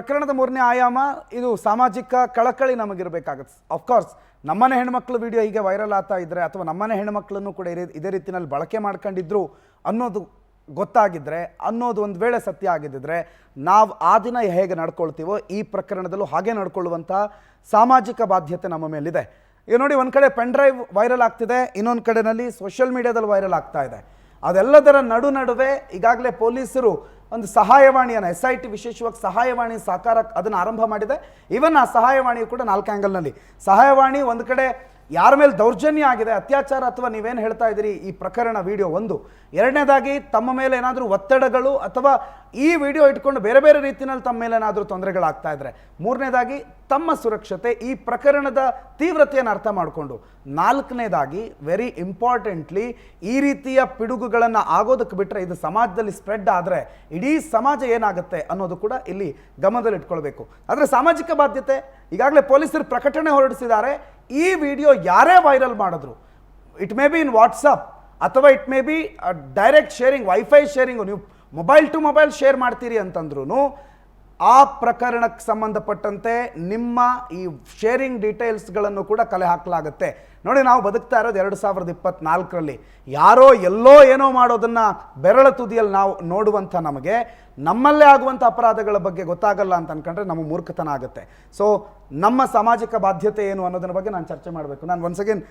ಪ್ರಕರಣದ ಮೂರನೇ ಆಯಾಮ ಇದು ಸಾಮಾಜಿಕ ಕಳಕಳಿ ನಮಗಿರಬೇಕಾಗುತ್ತೆ. ಆಫ್ಕೋರ್ಸ್ ನಮ್ಮನೆ ಹೆಣ್ಮಕ್ಳು ವಿಡಿಯೋ ಹೀಗೆ ವೈರಲ್ ಆಗ್ತಾ ಇದ್ದರೆ ಅಥವಾ ನಮ್ಮನೆ ಹೆಣ್ಮಕ್ಳನ್ನು ಕೂಡ ಇದೇ ರೀತಿಯಲ್ಲಿ ಬಳಕೆ ಮಾಡ್ಕೊಂಡಿದ್ರು ಅನ್ನೋದು ಗೊತ್ತಾಗಿದ್ದರೆ, ಅನ್ನೋದು ಒಂದು ವೇಳೆ ಸತ್ಯ ಆಗಿದ್ದರೆ, ನಾವು ಆ ದಿನ ಹೇಗೆ ನಡ್ಕೊಳ್ತೀವೋ ಈ ಪ್ರಕರಣದಲ್ಲೂ ಹಾಗೆ ನಡ್ಕೊಳ್ಳುವಂಥ ಸಾಮಾಜಿಕ ಬಾಧ್ಯತೆ ನಮ್ಮ ಮೇಲಿದೆ. ಈಗ ನೋಡಿ, ಒಂದು ಕಡೆ ಪೆನ್ ಡ್ರೈವ್ ವೈರಲ್ ಆಗ್ತಿದೆ, ಇನ್ನೊಂದು ಕಡೆಯಲ್ಲಿ ಸೋಷಿಯಲ್ ಮೀಡಿಯಾದಲ್ಲಿ ವೈರಲ್ ಆಗ್ತಾ ಇದೆ. ಅದೆಲ್ಲದರ ನಡುವೆ ಈಗಾಗಲೇ ಪೊಲೀಸರು ಒಂದು ಸಹಾಯವಾಣಿಯನ್ನು SIT ವಿಶೇಷವಾಗಿ ಸಹಾಯವಾಣಿ ಸಹಕಾರ ಅದನ್ನು ಆರಂಭ ಮಾಡಿದೆ. ಈವನ್ ಆ ಸಹಾಯವಾಣಿಯು ಕೂಡ 4 ಆ್ಯಂಗಲ್ನಲ್ಲಿ ಸಹಾಯವಾಣಿ ಒಂದು ಕಡೆ ಯಾರ ಮೇಲೆ ದೌರ್ಜನ್ಯ ಆಗಿದೆ, ಅತ್ಯಾಚಾರ ಅಥವಾ ನೀವೇನು ಹೇಳ್ತಾ ಇದ್ದೀರಿ ಈ ಪ್ರಕರಣ ವಿಡಿಯೋ ಒಂದು, ಎರಡನೇದಾಗಿ ತಮ್ಮ ಮೇಲೆ ಏನಾದರೂ ಒತ್ತಡಗಳು ಅಥವಾ ಈ ವಿಡಿಯೋ ಇಟ್ಕೊಂಡು ಬೇರೆ ಬೇರೆ ರೀತಿಯಲ್ಲಿ ತಮ್ಮ ಮೇಲೆ ಏನಾದರೂ ತೊಂದರೆಗಳಾಗ್ತಾ ಇದ್ದರೆ, ಮೂರನೇದಾಗಿ ತಮ್ಮ ಸುರಕ್ಷತೆ, ಈ ಪ್ರಕರಣದ ತೀವ್ರತೆಯನ್ನು ಅರ್ಥ ಮಾಡಿಕೊಂಡು, ನಾಲ್ಕನೇದಾಗಿ ವೆರಿ ಇಂಪಾರ್ಟೆಂಟ್ಲಿ ಈ ರೀತಿಯ ಪಿಡುಗುಗಳನ್ನು ಆಗೋದಕ್ಕೆ ಬಿಟ್ಟರೆ ಇದು ಸಮಾಜದಲ್ಲಿ ಸ್ಪ್ರೆಡ್ ಆದರೆ ಇಡೀ ಸಮಾಜ ಏನಾಗುತ್ತೆ ಅನ್ನೋದು ಕೂಡ ಇಲ್ಲಿ ಗಮನದಲ್ಲಿ ಇಟ್ಕೊಳ್ಬೇಕು. ಆದರೆ ಸಾಮಾಜಿಕ ಬಾಧ್ಯತೆ ಈಗಾಗಲೇ ಪೊಲೀಸರು ಪ್ರಕಟಣೆ ಹೊರಡಿಸಿದ್ದಾರೆ. ಈ ವಿಡಿಯೋ ಯಾರೇ ವೈರಲ್ ಮಾಡಿದ್ರು, it may be in WhatsApp ಅಥವಾ it may be direct sharing, WiFi sharing, ನೀವು ಮೊಬೈಲ್ ಟು ಮೊಬೈಲ್ ಶೇರ್ ಮಾಡ್ತೀರಿ ಅಂತಂದ್ರೂ ಆ ಪ್ರಕರಣಕ್ಕೆ ಸಂಬಂಧಪಟ್ಟಂತೆ ನಿಮ್ಮ ಈ ಶೇರಿಂಗ್ ಡೀಟೇಲ್ಸ್ಗಳನ್ನು ಕೂಡ ಕಲೆ ಹಾಕಲಾಗುತ್ತೆ. ನೋಡಿ, ನಾವು ಬದುಕ್ತಾ ಇರೋದು 2024ರಲ್ಲಿ. ಯಾರೋ ಎಲ್ಲೋ ಏನೋ ಮಾಡೋದನ್ನು ಬೆರಳ ತುದಿಯಲ್ಲಿ ನಾವು ನೋಡುವಂಥ ನಮಗೆ ನಮ್ಮಲ್ಲೇ ಆಗುವಂಥ ಅಪರಾಧಗಳ ಬಗ್ಗೆ ಗೊತ್ತಾಗಲ್ಲ ಅಂತ ಅನ್ಕೊಂಡ್ರೆ ನಮ್ಮ ಮೂರ್ಖತನ ಆಗುತ್ತೆ. ಸೊ ನಮ್ಮ ಸಾಮಾಜಿಕ ಬಾಧ್ಯತೆ ಏನು ಅನ್ನೋದ್ರ ಬಗ್ಗೆ ನಾನು ಚರ್ಚೆ ಮಾಡಬೇಕು. ನಾನು once again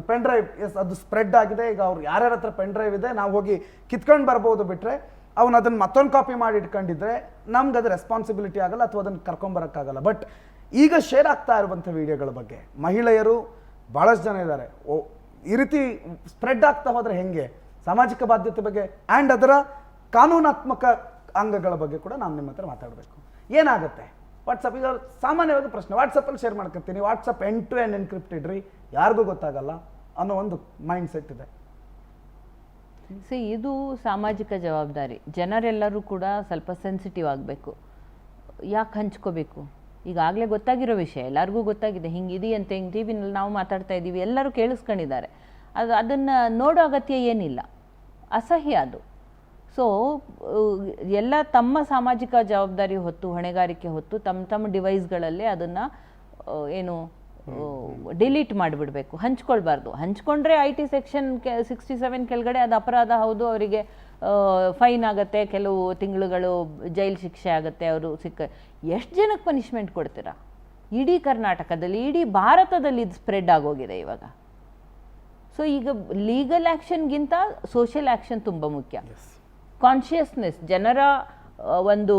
pen drive, yes ಅದು ಸ್ಪ್ರೆಡ್ ಆಗಿದೆ. ಈಗ ಅವ್ರು ಯಾರ್ಯಾರ ಹತ್ರ ಪೆನ್ ಡ್ರೈವ್ ಇದೆ ನಾವು ಹೋಗಿ ಕಿತ್ಕೊಂಡು ಬರ್ಬೋದು, ಬಿಟ್ಟರೆ ಅವನು ಅದನ್ನು ಮತ್ತೊಂದು ಕಾಪಿ ಮಾಡಿ ಇಟ್ಕೊಂಡಿದ್ರೆ ನಮ್ಗೆ ಅದು ರೆಸ್ಪಾನ್ಸಿಬಿಲಿಟಿ ಆಗಲ್ಲ ಅಥವಾ ಅದನ್ನು ಕರ್ಕೊಂಬರೋಕ್ಕಾಗಲ್ಲ. ಬಟ್ ಈಗ ಶೇರ್ ಆಗ್ತಾ ಇರುವಂಥ ವಿಡಿಯೋಗಳ ಬಗ್ಗೆ ಮಹಿಳೆಯರು ಭಾಳಷ್ಟು ಜನ ಇದ್ದಾರೆ. ಈ ರೀತಿ ಸ್ಪ್ರೆಡ್ ಆಗ್ತಾ ಹೋದರೆ ಹೆಂಗೆ, ಸಾಮಾಜಿಕ ಬಾಧ್ಯತೆ ಬಗ್ಗೆ ಆ್ಯಂಡ್ ಅದರ ಕಾನೂನಾತ್ಮಕ ಅಂಗಗಳ ಬಗ್ಗೆ ಕೂಡ ನಾನು ನಿಮ್ಮ ಹತ್ರ ಮಾತಾಡಬೇಕು. ಏನಾಗುತ್ತೆ ವಾಟ್ಸಪ್, ಈಗ ಸಾಮಾನ್ಯವಾಗಿ ಪ್ರಶ್ನೆ, ವಾಟ್ಸಪ್ಪಲ್ಲಿ ಶೇರ್ ಮಾಡ್ಕೊತೀನಿ, WhatsApp end to end encrypted ರೀ, ಯಾರಿಗೂ ಗೊತ್ತಾಗಲ್ಲ ಅನ್ನೋ ಒಂದು ಮೈಂಡ್ ಸೆಟ್ ಇದೆ. ಇದು ಸಾಮಾಜಿಕ ಜವಾಬ್ದಾರಿ. ಜನರೆಲ್ಲರೂ ಕೂಡ ಸ್ವಲ್ಪ ಸೆನ್ಸಿಟಿವ್ ಆಗಬೇಕು. ಯಾಕೆ ಹಂಚ್ಕೋಬೇಕು? ಈಗಾಗಲೇ ಗೊತ್ತಾಗಿರೋ ವಿಷಯ, ಎಲ್ಲರಿಗೂ ಗೊತ್ತಾಗಿದೆ, ಹಿಂಗಿದೆಯಂತೆ, ಹಿಂಗೆ ಟಿ ವಿನಲ್ಲಿ ನಾವು ಮಾತಾಡ್ತಾ ಇದ್ದೀವಿ, ಎಲ್ಲರೂ ಕೇಳಿಸ್ಕೊಂಡಿದ್ದಾರೆ. ಅದನ್ನು ನೋಡೋ ಅಗತ್ಯ ಏನಿಲ್ಲ, ಅಸಹ್ಯ ಅದು. ಸೊ ಎಲ್ಲ ತಮ್ಮ ಸಾಮಾಜಿಕ ಜವಾಬ್ದಾರಿ ಹೊತ್ತು, ಹೊಣೆಗಾರಿಕೆ ಹೊತ್ತು ತಮ್ಮ ಡಿವೈಸ್ಗಳಲ್ಲೇ ಅದನ್ನು ಏನು ಡಿಲೀಟ್ ಮಾಡಿಬಿಡಬೇಕು, ಹಂಚ್ಕೊಳ್ಬಾರ್ದು. ಹಂಚ್ಕೊಂಡ್ರೆ IT ಸೆಕ್ಷನ್ 67 ಕೆಳಗಡೆ ಅದು ಅಪರಾಧ, ಹೌದು, ಅವರಿಗೆ ಫೈನ್ ಆಗುತ್ತೆ, ಕೆಲವು ತಿಂಗಳುಗಳು ಜೈಲು ಶಿಕ್ಷೆ ಆಗುತ್ತೆ. ಅವರು ಎಷ್ಟು ಜನಕ್ಕೆ ಪನಿಷ್ಮೆಂಟ್ ಕೊಡ್ತೀರಾ? ಇಡೀ ಕರ್ನಾಟಕದಲ್ಲಿ, ಇಡೀ ಭಾರತದಲ್ಲಿ ಇದು ಸ್ಪ್ರೆಡ್ ಆಗೋಗಿದೆ ಇವಾಗ. ಸೊ ಈಗ ಲೀಗಲ್ ಆ್ಯಕ್ಷನ್ಗಿಂತ ಸೋಷಿಯಲ್ ಆ್ಯಕ್ಷನ್ ತುಂಬ ಮುಖ್ಯ. ಕಾನ್ಷಿಯಸ್ನೆಸ್, ಜನರ ಒಂದು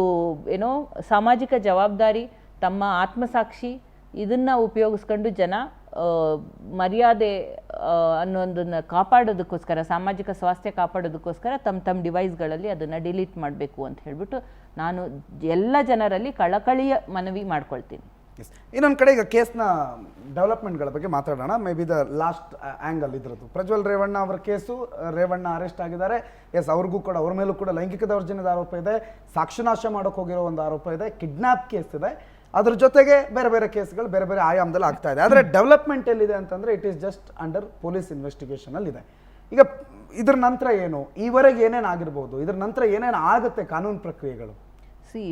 ಏನೋ ಸಾಮಾಜಿಕ ಜವಾಬ್ದಾರಿ, ತಮ್ಮ ಆತ್ಮಸಾಕ್ಷಿ, ಇದನ್ನು ಉಪಯೋಗಿಸ್ಕೊಂಡು ಜನ ಮರ್ಯಾದೆ ಅನ್ನೋದನ್ನು ಕಾಪಾಡೋದಕ್ಕೋಸ್ಕರ, ಸಾಮಾಜಿಕ ಸ್ವಾಸ್ಥ್ಯ ಕಾಪಾಡೋದಕ್ಕೋಸ್ಕರ ತಮ್ಮ ಡಿವೈಸ್ಗಳಲ್ಲಿ ಅದನ್ನು ಡಿಲೀಟ್ ಮಾಡಬೇಕು ಅಂತ ಹೇಳಿಬಿಟ್ಟು ನಾನು ಎಲ್ಲ ಜನರಲ್ಲಿ ಕಳಕಳಿಯ ಮನವಿ ಮಾಡ್ಕೊಳ್ತೀನಿ. ಇನ್ನೊಂದು ಕಡೆ ಈಗ ಕೇಸ್ನ ಡೆವಲಪ್ಮೆಂಟ್ಗಳ ಬಗ್ಗೆ ಮಾತಾಡೋಣ. May be the last angle ಇದ್ರದ್ದು ಪ್ರಜ್ವಲ್ ರೇವಣ್ಣ ಅವರ ಕೇಸು, ರೇವಣ್ಣ ಅರೆಸ್ಟ್ ಆಗಿದ್ದಾರೆ. ಎಸ್, ಅವ್ರಿಗೂ ಕೂಡ, ಅವ್ರ ಮೇಲೂ ಕೂಡ ಲೈಂಗಿಕ ದೌರ್ಜನ್ಯದ ಆರೋಪ ಇದೆ, ಸಾಕ್ಷಿನಾಶ ಮಾಡೋಕೆ ಹೋಗಿರೋ ಒಂದು ಆರೋಪ ಇದೆ, ಕಿಡ್ನಾಪ್ ಕೇಸ್ ಇದೆ, ಅದ್ರ ಜೊತೆಗೆ ಬೇರೆ ಬೇರೆ ಕೇಸ್ಗಳು ಬೇರೆ ಬೇರೆ ಆಯಾಮದಲ್ಲಿ ಆಗ್ತಾ ಇದೆ. ಆದರೆ ಡೆವಲಪ್ಮೆಂಟ್ ಎಲ್ಲಿದೆ ಅಂತಂದರೆ it is just under police ಇನ್ವೆಸ್ಟಿಗೇಷನಲ್ಲಿ ಇದೆ. ಈಗ ಇದ್ರ ನಂತರ ಏನು, ಈವರೆಗೆ ಏನೇನು ಆಗಿರ್ಬೋದು, ಇದ್ರ ನಂತರ ಏನೇನು ಆಗುತ್ತೆ ಕಾನೂನು ಪ್ರಕ್ರಿಯೆಗಳು?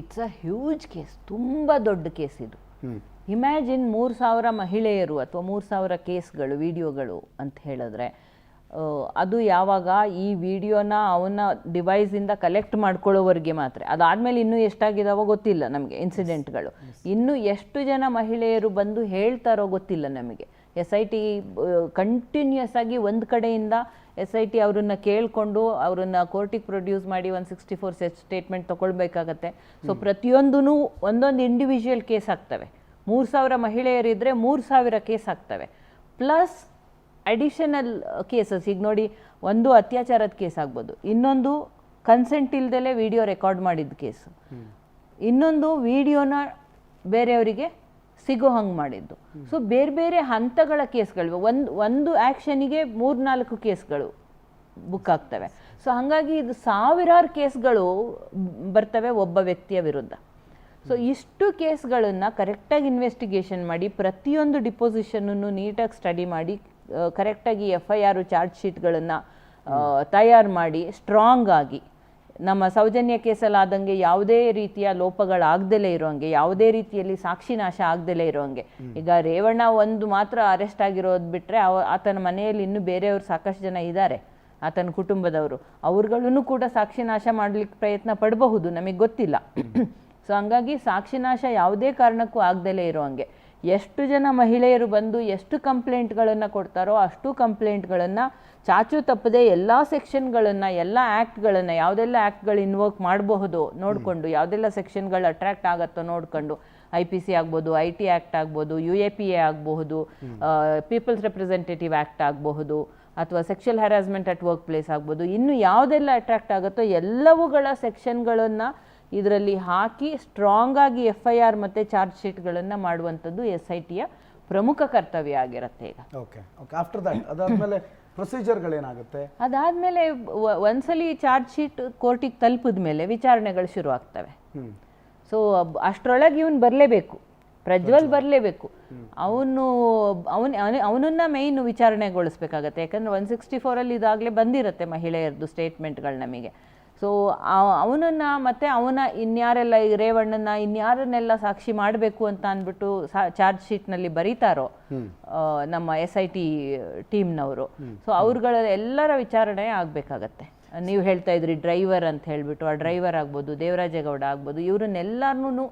ಇಟ್ಸ್ ಅ ಹ್ಯೂಜ್ ಕೇಸ್, ತುಂಬ ದೊಡ್ಡ ಕೇಸ್ ಇದು. ಇಮ್ಯಾಜಿನ್ 3000 ಮಹಿಳೆಯರು ಅಥವಾ 3000 ಕೇಸ್ಗಳು, ವಿಡಿಯೋಗಳು ಅಂತ ಹೇಳಿದ್ರೆ, ಅದು ಯಾವಾಗ ಈ ವಿಡಿಯೋನ ಅವನ ಡಿವೈಸಿಂದ ಕಲೆಕ್ಟ್ ಮಾಡ್ಕೊಳ್ಳೋವರೆಗೆ ಮಾತ್ರ. ಅದಾದಮೇಲೆ ಇನ್ನೂ ಎಷ್ಟಾಗಿದಾವೋ ಗೊತ್ತಿಲ್ಲ ನಮಗೆ ಇನ್ಸಿಡೆಂಟ್ಗಳು. ಇನ್ನೂ ಎಷ್ಟು ಜನ ಮಹಿಳೆಯರು ಬಂದು ಹೇಳ್ತಾರೋ ಗೊತ್ತಿಲ್ಲ ನಮಗೆ. SIT ಕಂಟಿನ್ಯೂಸ್ ಆಗಿ ಒಂದು ಕಡೆಯಿಂದ SIT ಅವರನ್ನು ಕೇಳಿಕೊಂಡು ಅವರನ್ನು ಕೋರ್ಟಿಗೆ ಪ್ರೊಡ್ಯೂಸ್ ಮಾಡಿ 164 ಸ್ಟೇಟ್ಮೆಂಟ್ ತೊಗೊಳ್ಬೇಕಾಗತ್ತೆ. ಸೊ ಪ್ರತಿಯೊಂದೂ ಒಂದೊಂದು ಇಂಡಿವಿಜುವಲ್ ಕೇಸ್ ಆಗ್ತವೆ. 3000 ಮಹಿಳೆಯರಿದ್ದರೆ 3000 ಕೇಸ್ ಆಗ್ತವೆ. ಪ್ಲಸ್ ಅಡಿಷನಲ್ ಕೇಸಸ್, ಈಗ ನೋಡಿ, ಒಂದು ಅತ್ಯಾಚಾರದ ಕೇಸ್ ಆಗ್ಬೋದು, ಇನ್ನೊಂದು ಕನ್ಸೆಂಟ್ ಇಲ್ದಲೇ ವಿಡಿಯೋ ರೆಕಾರ್ಡ್ ಮಾಡಿದ ಕೇಸು, ಇನ್ನೊಂದು ವಿಡಿಯೋನ ಬೇರೆಯವರಿಗೆ ಸಿಗೋ ಹಂಗೆ ಮಾಡಿದ್ದು. ಸೊ ಬೇರೆ ಬೇರೆ ಹಂತಗಳ ಕೇಸ್ಗಳು, ಒಂದು ಆ್ಯಕ್ಷನಿಗೆ 3-4 ಕೇಸ್ಗಳು ಬುಕ್ ಆಗ್ತವೆ. ಸೊ ಹಾಗಾಗಿ ಇದು ಸಾವಿರಾರು ಕೇಸ್ಗಳು ಬರ್ತವೆ ಒಬ್ಬ ವ್ಯಕ್ತಿಯ ವಿರುದ್ಧ. ಸೊ ಇಷ್ಟು ಕೇಸ್ಗಳನ್ನು ಕರೆಕ್ಟಾಗಿ ಇನ್ವೆಸ್ಟಿಗೇಷನ್ ಮಾಡಿ, ಪ್ರತಿಯೊಂದು ಡಿಪೋಸಿಷನನ್ನು ನೀಟಾಗಿ ಸ್ಟಡಿ ಮಾಡಿ, ಕರೆಕ್ಟಾಗಿ FIR ಚಾರ್ಜ್ ಶೀಟ್ಗಳನ್ನು ತಯಾರು ಮಾಡಿ, ಸ್ಟ್ರಾಂಗ್ ಆಗಿ ನಮ್ಮ ಸೌಜನ್ಯ ಕೇಸಲ್ಲಾದಂಗೆ ಯಾವುದೇ ರೀತಿಯ ಲೋಪಗಳಾಗ್ದಲೇ ಇರೋಂಗೆ, ಯಾವುದೇ ರೀತಿಯಲ್ಲಿ ಸಾಕ್ಷಿನಾಶ ಆಗ್ದಲೇ ಇರೋಂಗೆ. ಈಗ ರೇವಣ್ಣ ಒಂದು ಮಾತ್ರ ಅರೆಸ್ಟ್ ಆಗಿರೋದು ಬಿಟ್ಟರೆ ಆತನ ಮನೆಯಲ್ಲಿ ಇನ್ನೂ ಬೇರೆಯವರು ಸಾಕಷ್ಟು ಜನ ಇದ್ದಾರೆ, ಆತನ ಕುಟುಂಬದವರು. ಅವ್ರುಗಳೂ ಕೂಡ ಸಾಕ್ಷಿನಾಶ ಮಾಡಲಿಕ್ಕೆ ಪ್ರಯತ್ನ ಪಡಬಹುದು, ನಮಗೆ ಗೊತ್ತಿಲ್ಲ. ಸೊ ಹಂಗಾಗಿ ಸಾಕ್ಷಿನಾಶ ಯಾವುದೇ ಕಾರಣಕ್ಕೂ ಆಗ್ದಲೇ ಇರೋಂಗೆ ಎಷ್ಟು ಜನ ಮಹಿಳೆಯರು ಬಂದು ಎಷ್ಟು ಕಂಪ್ಲೇಂಟ್ಗಳನ್ನು ಕೊಡ್ತಾರೋ ಅಷ್ಟು ಕಂಪ್ಲೇಂಟ್ಗಳನ್ನು ಚಾಚು ತಪ್ಪದೆ ಎಲ್ಲ ಸೆಕ್ಷನ್ಗಳನ್ನು, ಎಲ್ಲ ಆ್ಯಕ್ಟ್ಗಳನ್ನು, ಯಾವುದೆಲ್ಲ ಆ್ಯಕ್ಟ್ಗಳು ಇನ್ವೋಕ್ ಮಾಡಬಹುದು ನೋಡಿಕೊಂಡು, ಯಾವುದೆಲ್ಲ ಸೆಕ್ಷನ್ಗಳು ಅಟ್ರ್ಯಾಕ್ಟ್ ಆಗುತ್ತೋ ನೋಡಿಕೊಂಡು, IPC ಆಗ್ಬೋದು, IT ಆ್ಯಕ್ಟ್ ಆಗ್ಬೋದು, UAPA ಆಗಬಹುದು, ಪೀಪಲ್ಸ್ ರೆಪ್ರೆಸೆಂಟೇಟಿವ್ ಆ್ಯಕ್ಟ್ ಆಗಬಹುದು, ಅಥವಾ sexual harassment at work place ಆಗ್ಬೋದು, ಇನ್ನು ಯಾವುದೆಲ್ಲ ಅಟ್ರ್ಯಾಕ್ಟ್ ಆಗುತ್ತೋ ಎಲ್ಲವುಗಳ ಸೆಕ್ಷನ್ಗಳನ್ನು ಇದರಲ್ಲಿ ಹಾಕಿ ಸ್ಟ್ರಾಂಗ್ ಆಗಿ FIR ಮತ್ತು ಚಾರ್ಜ್ ಶೀಟ್ಗಳನ್ನು ಮಾಡುವಂಥದ್ದು SITಯ ಪ್ರಮುಖ ಕರ್ತವ್ಯ ಆಗಿರುತ್ತೆ ಈಗ. ಓಕೆ ಓಕೆ ಆಫ್ಟರ್ ದಟ್ ಅದಾದಮೇಲೆ ಪ್ರೊಸೀಜರ್ಗಳೇನಾಗುತ್ತೆ? ಅದಾದಮೇಲೆ ಒಂದ್ಸಲಿ ಚಾರ್ಜ್ ಶೀಟ್ ಕೋರ್ಟಿಗೆ ತಲುಪಿದ ಮೇಲೆ ವಿಚಾರಣೆಗಳು ಶುರು ಆಗ್ತವೆ. ಸೊ ಅಷ್ಟರೊಳಗೆ ಇವನು ಬರಲೇಬೇಕು, ಪ್ರಜ್ವಲ್ ಬರಲೇಬೇಕು. ಅವನನ್ನ ಮೇಯ್ನ್ ವಿಚಾರಣೆಗೊಳಿಸ್ಬೇಕಾಗತ್ತೆ. ಯಾಕಂದರೆ 164 ಇದಾಗಲೇ ಬಂದಿರುತ್ತೆ ಮಹಿಳೆಯರದು ಸ್ಟೇಟ್ಮೆಂಟ್ಗಳು ನಮಗೆ. ಸೊ ಅವನನ್ನು ಮತ್ತು ಅವನ ಇನ್ಯಾರೆಲ್ಲ, ಈ ರೇವಣ್ಣನ ಇನ್ಯಾರನ್ನೆಲ್ಲ ಸಾಕ್ಷಿ ಮಾಡಬೇಕು ಅಂತ ಅಂದ್ಬಿಟ್ಟು ಚಾರ್ಜ್ ಶೀಟ್ನಲ್ಲಿ ಬರೀತಾರೋ ನಮ್ಮ SIT ಟೀಮ್ನವರು, ಸೊ ಅವ್ರುಗಳ ಎಲ್ಲರ ವಿಚಾರಣೆ ಆಗಬೇಕಾಗತ್ತೆ. ನೀವು ಹೇಳ್ತಾ ಇದ್ರಿ ಡ್ರೈವರ್ ಅಂತ ಹೇಳಿಬಿಟ್ಟು, ಆ ಡ್ರೈವರ್ ಆಗ್ಬೋದು, ದೇವರಾಜೇಗೌಡ ಆಗ್ಬೋದು, ಇವ್ರನ್ನೆಲ್ಲರನ್ನೂ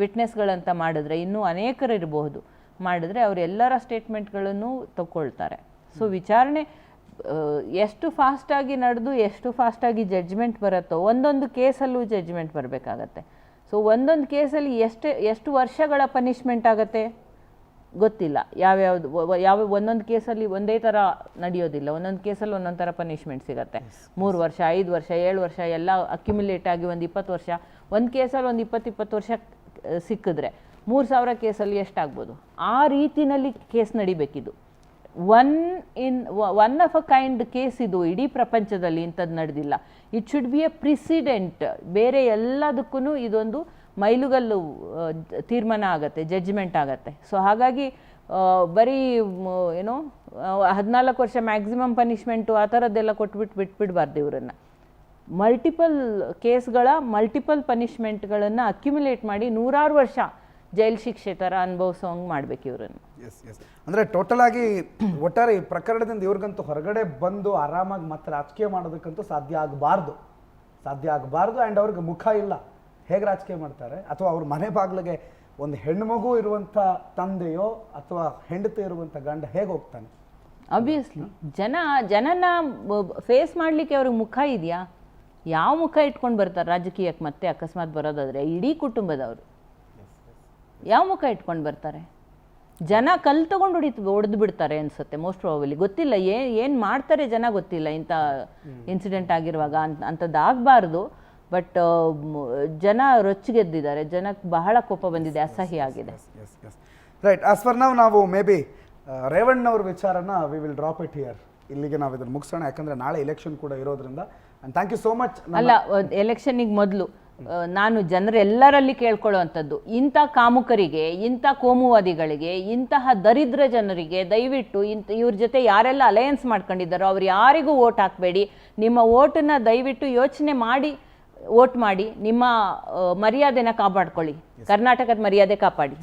ವಿಟ್ನೆಸ್ಗಳಂತ ಮಾಡಿದ್ರೆ, ಇನ್ನೂ ಅನೇಕರು ಇರಬಹುದು, ಮಾಡಿದ್ರೆ ಅವರೆಲ್ಲರ ಸ್ಟೇಟ್ಮೆಂಟ್ಗಳನ್ನು ತಗೊಳ್ತಾರೆ. ಸೊ ವಿಚಾರಣೆ ಎಷ್ಟು ಫಾಸ್ಟಾಗಿ ನಡೆದು ಎಷ್ಟು ಫಾಸ್ಟಾಗಿ ಜಡ್ಜ್ಮೆಂಟ್ ಬರುತ್ತೋ, ಒಂದೊಂದು ಕೇಸಲ್ಲೂ ಜಡ್ಜ್ಮೆಂಟ್ ಬರಬೇಕಾಗತ್ತೆ. ಸೊ ಒಂದೊಂದು ಕೇಸಲ್ಲಿ ಎಷ್ಟು ವರ್ಷಗಳ ಪನಿಷ್ಮೆಂಟ್ ಆಗುತ್ತೆ ಗೊತ್ತಿಲ್ಲ. ಯಾವ ಒಂದೊಂದು ಕೇಸಲ್ಲಿ ಒಂದೇ ಥರ ನಡೆಯೋದಿಲ್ಲ, ಒಂದೊಂದು ಕೇಸಲ್ಲಿ ಒಂದೊಂದು ಥರ ಪನಿಷ್ಮೆಂಟ್ ಸಿಗುತ್ತೆ. 3 ವರ್ಷ, 5 ವರ್ಷ, 7 ವರ್ಷ ಎಲ್ಲ ಅಕ್ಯುಮುಲೇಟ್ ಆಗಿ ಒಂದು 20 ವರ್ಷ, ಒಂದು ಕೇಸಲ್ಲಿ ಒಂದು 20 ವರ್ಷ ಸಿಕ್ಕಿದ್ರೆ 3000 ಕೇಸಲ್ಲಿ ಎಷ್ಟಾಗ್ಬೋದು? ಆ ರೀತಿಯಲ್ಲಿ ಕೇಸ್ ನಡಿಬೇಕಿದು. One of a kind case ಇದು, ಇಡೀ ಪ್ರಪಂಚದಲ್ಲಿ ಇಂಥದ್ದು ನಡೆದಿಲ್ಲ. It should be a precedent. ಬೇರೆ ಎಲ್ಲದಕ್ಕೂ ಇದೊಂದು ಮೈಲುಗಲ್ಲು ತೀರ್ಮಾನ ಆಗುತ್ತೆ, ಜಡ್ಜ್ಮೆಂಟ್ ಆಗುತ್ತೆ. ಸೊ ಹಾಗಾಗಿ ಬರೀ 14 ವರ್ಷ ಮ್ಯಾಕ್ಸಿಮಮ್ ಪನಿಷ್ಮೆಂಟು ಆ ಥರದ್ದೆಲ್ಲ ಬಿಟ್ಬಿಡಬಾರ್ದು ಇವರನ್ನು. ಮಲ್ಟಿಪಲ್ ಕೇಸ್ಗಳ ಮಲ್ಟಿಪಲ್ ಪನಿಷ್ಮೆಂಟ್ಗಳನ್ನು ಅಕ್ಯುಮುಲೇಟ್ ಮಾಡಿ 100 ವರ್ಷ ಜೈಲು ಶಿಕ್ಷೆ ಥರ ಅನುಭವಿಸೋಂಗೆ ಮಾಡಬೇಕು ಇವರನ್ನು. ಎಸ್ ಎಸ್ ಅಂದರೆ ಟೋಟಲ್ ಆಗಿ ಒಟ್ಟಾರೆ ಈ ಪ್ರಕರಣದಿಂದ ಇವ್ರಿಗಂತೂ ಹೊರಗಡೆ ಬಂದು ಆರಾಮಾಗಿ ಮತ್ತೆ ರಾಜಕೀಯ ಮಾಡೋದಕ್ಕಂತೂ ಸಾಧ್ಯ ಆಗಬಾರ್ದು. ಆ್ಯಂಡ್ ಅವ್ರಿಗೆ ಮುಖ ಇಲ್ಲ, ಹೇಗೆ ರಾಜಕೀಯ ಮಾಡ್ತಾರೆ? ಅಥವಾ ಅವ್ರ ಮನೆ ಬಾಗಿಲಿಗೆ ಒಂದು ಹೆಣ್ಣುಮಗು ಇರುವಂಥ ತಂದೆಯೋ ಅಥವಾ ಹೆಂಡತಿ ಇರುವಂಥ ಗಂಡ ಹೇಗೆ ಹೋಗ್ತಾನೆ? ಆಬ್ವಿಯಸ್ಲಿ ಜನನ ಫೇಸ್ ಮಾಡಲಿಕ್ಕೆ ಅವ್ರಿಗೆ ಮುಖ ಇದೆಯಾ? ಯಾವ ಮುಖ ಇಟ್ಕೊಂಡು ಬರ್ತಾರೆ ರಾಜಕೀಯಕ್ಕೆ? ಮತ್ತೆ ಅಕಸ್ಮಾತ್ ಬರೋದಾದರೆ ಇಡೀ ಕುಟುಂಬದವರು ಯಾವ ಮುಖ ಇಟ್ಕೊಂಡು ಬರ್ತಾರೆ? ಜನ ಕಲ್ಲು ತಗೊಂಡು ಹೊಡೆದು ಬಿಡ್ತಾರೆ ಅನ್ಸುತ್ತೆ ಮೋಸ್ಟ್ ಪ್ರಾಬಲಿ. ಗೊತ್ತಿಲ್ಲ ಏನು ಮಾಡ್ತಾರೆ ಜನ ಗೊತ್ತಿಲ್ಲ. ಇಂಥ ಇನ್ಸಿಡೆಂಟ್ ಆಗಿರುವಾಗ ಅಂಥದ್ದು ಆಗಬಾರ್ದು. ಬಟ್ ಜನ ರೊಚ್ಚಿಗೆದ್ದಿದ್ದಾರೆ, ಜನಕ್ಕೆ ಬಹಳ ಕೋಪ ಬಂದಿದೆ, ಅಸಹ್ಯ ಆಗಿದೆ. ರೈಟ್, ಆಸ್ ಫರ್ ನಾವು ಮೇ ಬಿ ರೇವಣ್ಣವ್ರ ವಿಚಾರನ we will drop it here. ಇಲ್ಲಿಗೆ ನಾವು ಇದನ್ನು ಮುಗಿಸೋಣ, ಯಾಕಂದರೆ ನಾಳೆ ಎಲೆಕ್ಷನ್ ಕೂಡ ಇರೋದ್ರಿಂದ. And thank you so much. ಅಲ್ಲ, ಎಲೆಕ್ಷನ್ನಿಗೆ ಮೊದಲು ನಾನು ಜನರೆಲ್ಲರಲ್ಲಿ ಕೇಳ್ಕೊಳ್ಳುವಂಥದ್ದು, ಇಂಥ ಕಾಮುಕರಿಗೆ, ಇಂಥ ಕೋಮುವಾದಿಗಳಿಗೆ, ಇಂತಹ ದರಿದ್ರ ಜನರಿಗೆ ದಯವಿಟ್ಟು ಇವ್ರ ಜೊತೆ ಯಾರೆಲ್ಲ ಅಲಯನ್ಸ್ ಮಾಡ್ಕೊಂಡಿದ್ದಾರೋ ಅವ್ರು ಯಾರಿಗೂ ವೋಟ್ ಹಾಕಬೇಡಿ. ನಿಮ್ಮ ವೋಟನ್ನು ದಯವಿಟ್ಟು ಯೋಚನೆ ಮಾಡಿ ವೋಟ್ ಮಾಡಿ. ನಿಮ್ಮ ಮರ್ಯಾದೆನ ಕಾಪಾಡ್ಕೊಳ್ಳಿ, ಕರ್ನಾಟಕದ ಮರ್ಯಾದೆ ಕಾಪಾಡಿ.